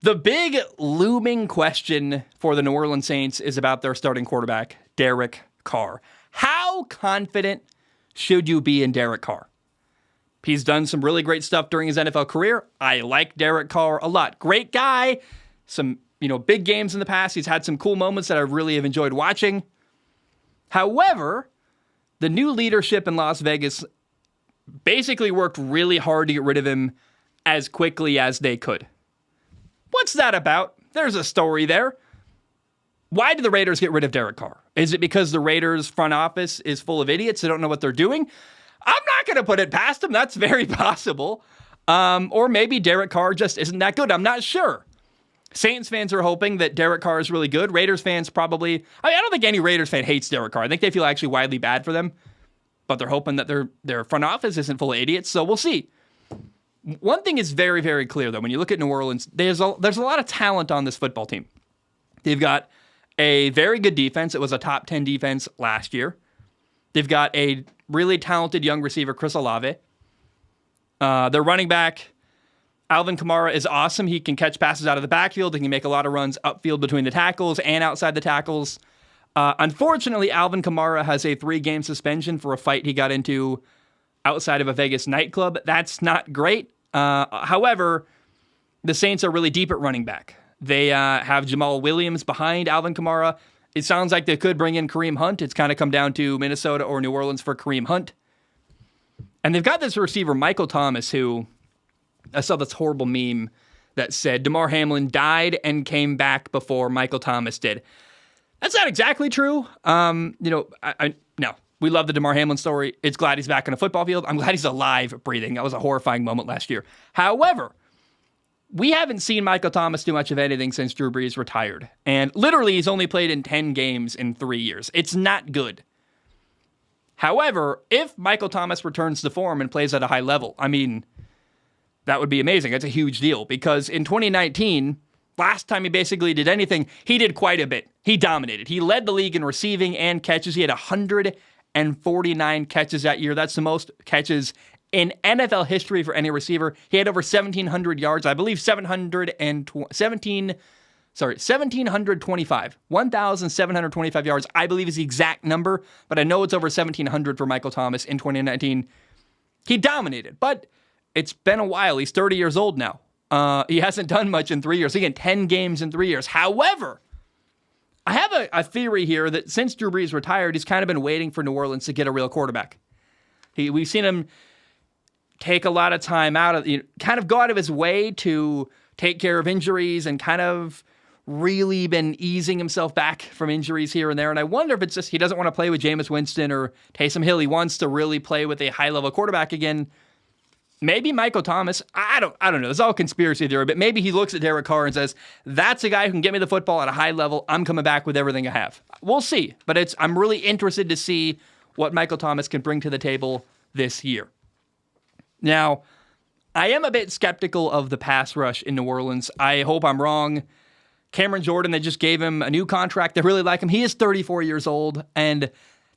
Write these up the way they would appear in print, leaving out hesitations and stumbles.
The big looming question for the New Orleans Saints is about their starting quarterback, Derek Carr. How confident should you be in Derek Carr? He's done some really great stuff during his NFL career. I like Derek Carr a lot. Great guy. Some, big games in the past. He's had some cool moments that I really have enjoyed watching. However, the new leadership in Las Vegas basically worked really hard to get rid of him as quickly as they could. What's that about? There's a story there. Why did the Raiders get rid of Derek Carr? Is it because the Raiders front office is full of idiots that don't know what they're doing? I'm not going to put it past them. That's very possible. Or maybe Derek Carr just isn't that good. I'm not sure. Saints fans are hoping that Derek Carr is really good. Raiders fans probably... I don't think any Raiders fan hates Derek Carr. I think they feel actually widely bad for them. But they're hoping that their front office isn't full of idiots. So we'll see. One thing is very, very clear, though. When you look at New Orleans, there's a lot of talent on this football team. They've got a very good defense. It was a top 10 defense last year. They've got a really talented young receiver, Chris Olave. Their running back, Alvin Kamara, is awesome. He can catch passes out of the backfield. He can make a lot of runs upfield between the tackles and outside the tackles. Unfortunately, Alvin Kamara has a 3-game suspension for a fight he got into outside of a Vegas nightclub. That's not great. However, the Saints are really deep at running back. They have Jamal Williams behind Alvin Kamara. It sounds like they could bring in Kareem Hunt. It's kind of come down to Minnesota or New Orleans for Kareem Hunt. And they've got this receiver, Michael Thomas, who I saw this horrible meme that said Damar Hamlin died and came back before Michael Thomas did. That's not exactly true. No, we love the Damar Hamlin story. It's glad he's back on a football field. I'm glad he's alive, breathing. That was a horrifying moment last year. However, we haven't seen Michael Thomas do much of anything since Drew Brees retired. And literally, he's only played in 10 games in 3 years. It's not good. However, if Michael Thomas returns to form and plays at a high level, that would be amazing. That's a huge deal because in 2019, last time he basically did anything, he did quite a bit. He dominated. He led the league in receiving and catches. He had 149 catches that year. That's the most catches in NFL history for any receiver. He had over 1,700 yards. I believe 1,725 yards, I believe is the exact number, but I know it's over 1,700 for Michael Thomas in 2019. He dominated, but it's been a while. He's 30 years old now. He hasn't done much in 3 years. Again, 10 games in 3 years. However, I have a theory here that since Drew Brees retired, he's kind of been waiting for New Orleans to get a real quarterback. We've seen him take a lot of time out of, kind of go out of his way to take care of injuries and kind of really been easing himself back from injuries here and there. And I wonder if it's just he doesn't want to play with Jameis Winston or Taysom Hill. He wants to really play with a high-level quarterback again. Maybe Michael Thomas. I don't know. It's all conspiracy theory, but maybe he looks at Derek Carr and says, that's a guy who can get me the football at a high level. I'm coming back with everything I have. We'll see. But I'm really interested to see what Michael Thomas can bring to the table this year. Now, I am a bit skeptical of the pass rush in New Orleans. I hope I'm wrong. Cameron Jordan, they just gave him a new contract. They really like him. He is 34 years old, and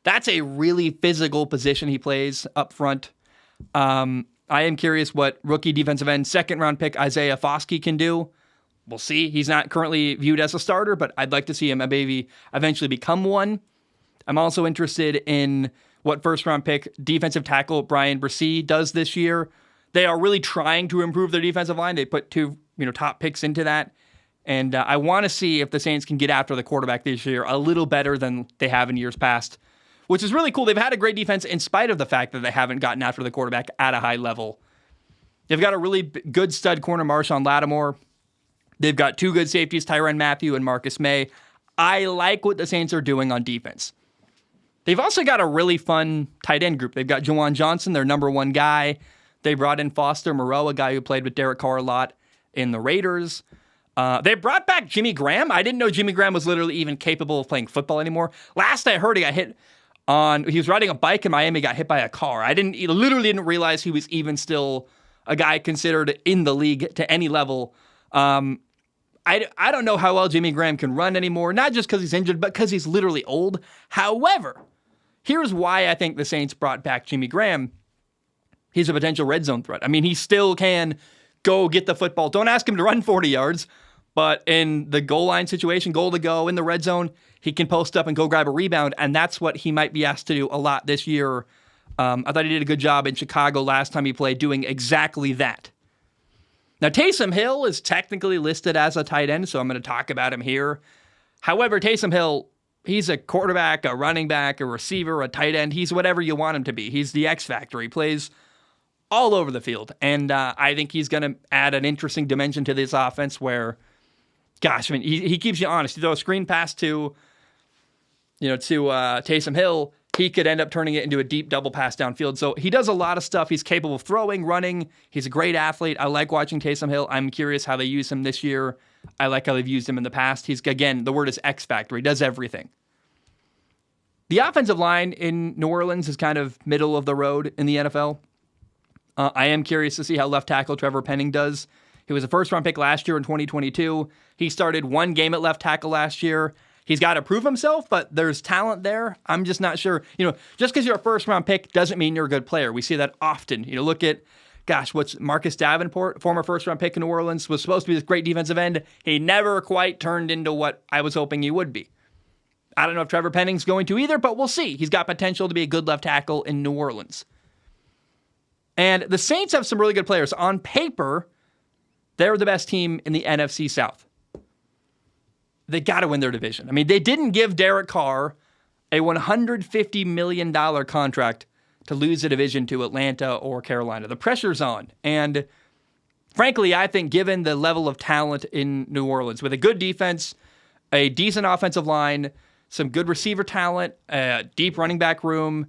that's a really physical position he plays up front. I am curious what rookie defensive end, second-round pick Isaiah Foskey can do. We'll see. He's not currently viewed as a starter, but I'd like to see him maybe eventually become one. I'm also interested in what first-round pick defensive tackle Brian Bresee does this year. They are really trying to improve their defensive line. They put 2 top picks into that. And I want to see if the Saints can get after the quarterback this year a little better than they have in years past, which is really cool. They've had a great defense in spite of the fact that they haven't gotten after the quarterback at a high level. They've got a really good stud corner, Marshawn Lattimore. They've got 2 good safeties, Tyrann Mathieu and Marcus May. I like what the Saints are doing on defense. They've also got a really fun tight end group. They've got Juwan Johnson, their number 1 guy. They brought in Foster Moreau, a guy who played with Derek Carr a lot in the Raiders. They brought back Jimmy Graham. I didn't know Jimmy Graham was literally even capable of playing football anymore. Last I heard, he was riding a bike in Miami, got hit by a car. I literally didn't realize he was even still a guy considered in the league to any level. I don't know how well Jimmy Graham can run anymore, not just because he's injured, but because he's literally old. However, here's why I think the Saints brought back Jimmy Graham. He's a potential red zone threat. He still can go get the football. Don't ask him to run 40 yards, But in the goal line situation, goal to go in the red zone, he can post up and go grab a rebound, and that's what he might be asked to do a lot this year. I thought he did a good job in Chicago last time he played doing exactly that. Now, Taysom Hill is technically listed as a tight end, so I'm going to talk about him here. However, Taysom Hill, he's a quarterback, a running back, a receiver, a tight end. He's whatever you want him to be. He's the X factor. He plays all over the field, and I think he's going to add an interesting dimension to this offense where, gosh, I mean, he keeps you honest. You throw a screen pass to Taysom Hill, he could end up turning it into a deep double pass downfield. So he does a lot of stuff. He's capable of throwing, running. He's a great athlete. I like watching Taysom Hill. I'm curious how they use him this year. I like how they've used him in the past. He's, again, the word is X factor. He does everything. The offensive line in New Orleans is kind of middle of the road in the NFL. I am curious to see how left tackle Trevor Penning does. He was a first-round pick last year in 2022. He started one game at left tackle last year. He's got to prove himself, but there's talent there. I'm just not sure. Just because you're a first-round pick doesn't mean you're a good player. We see that often. Look at, what's Marcus Davenport, former first-round pick in New Orleans, was supposed to be this great defensive end. He never quite turned into what I was hoping he would be. I don't know if Trevor Penning's going to either, but we'll see. He's got potential to be a good left tackle in New Orleans. And the Saints have some really good players. On paper, they're the best team in the NFC South. They got to win their division. I mean, they didn't give Derek Carr a $150 million contract to lose a division to Atlanta or Carolina. The pressure's on. And frankly, I think given the level of talent in New Orleans, with a good defense, a decent offensive line, some good receiver talent, a deep running back room,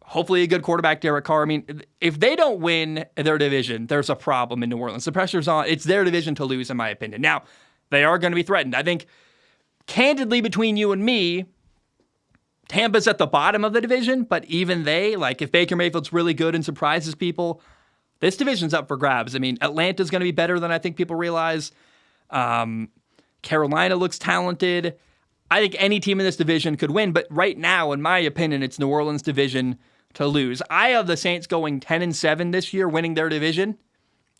hopefully a good quarterback, Derek Carr. I mean, if they don't win their division, there's a problem in New Orleans. The pressure's on. It's their division to lose, in my opinion. Now, they are going to be threatened. I think, candidly, between you and me, Tampa's at the bottom of the division, but even they, if Baker Mayfield's really good and surprises people, this division's up for grabs. I mean, Atlanta's going to be better than I think people realize. Carolina looks talented. I think any team in this division could win, but right now, in my opinion, it's New Orleans' division to lose. I have the Saints going 10-7 this year, winning their division,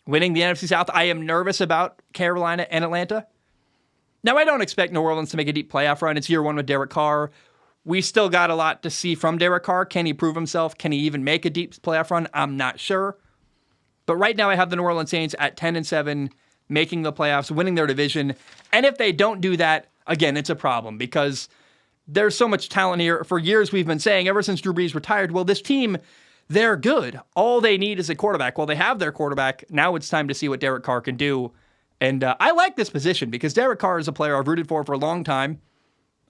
winning the NFC South. I am nervous about Carolina and Atlanta. Now, I don't expect New Orleans to make a deep playoff run. It's year one with Derek Carr. We still got a lot to see from Derek Carr. Can he prove himself? Can he even make a deep playoff run? I'm not sure. But right now, I have the New Orleans Saints at 10-7, making the playoffs, winning their division. And if they don't do that, again, it's a problem because there's so much talent here. For years, we've been saying, ever since Drew Brees retired, well, this team, they're good. All they need is a quarterback. Well, they have their quarterback. Now it's time to see what Derek Carr can do. And I like this position because Derek Carr is a player I've rooted for a long time.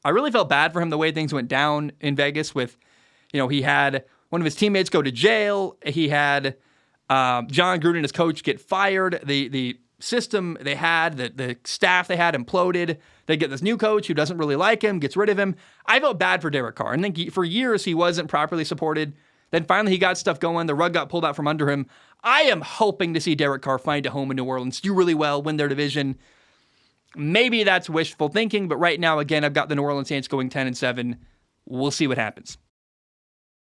I really felt bad for him the way things went down in Vegas with, he had one of his teammates go to jail. He had John Gruden, his coach, get fired. The system they had, the staff they had imploded. They get this new coach who doesn't really like him, gets rid of him. I felt bad for Derek Carr. I think for years he wasn't properly supported. Then finally he got stuff going. The rug got pulled out from under him. I am hoping to see Derek Carr find a home in New Orleans, do really well, win their division. Maybe that's wishful thinking, but right now, again, I've got the New Orleans Saints going 10-7. We'll see what happens.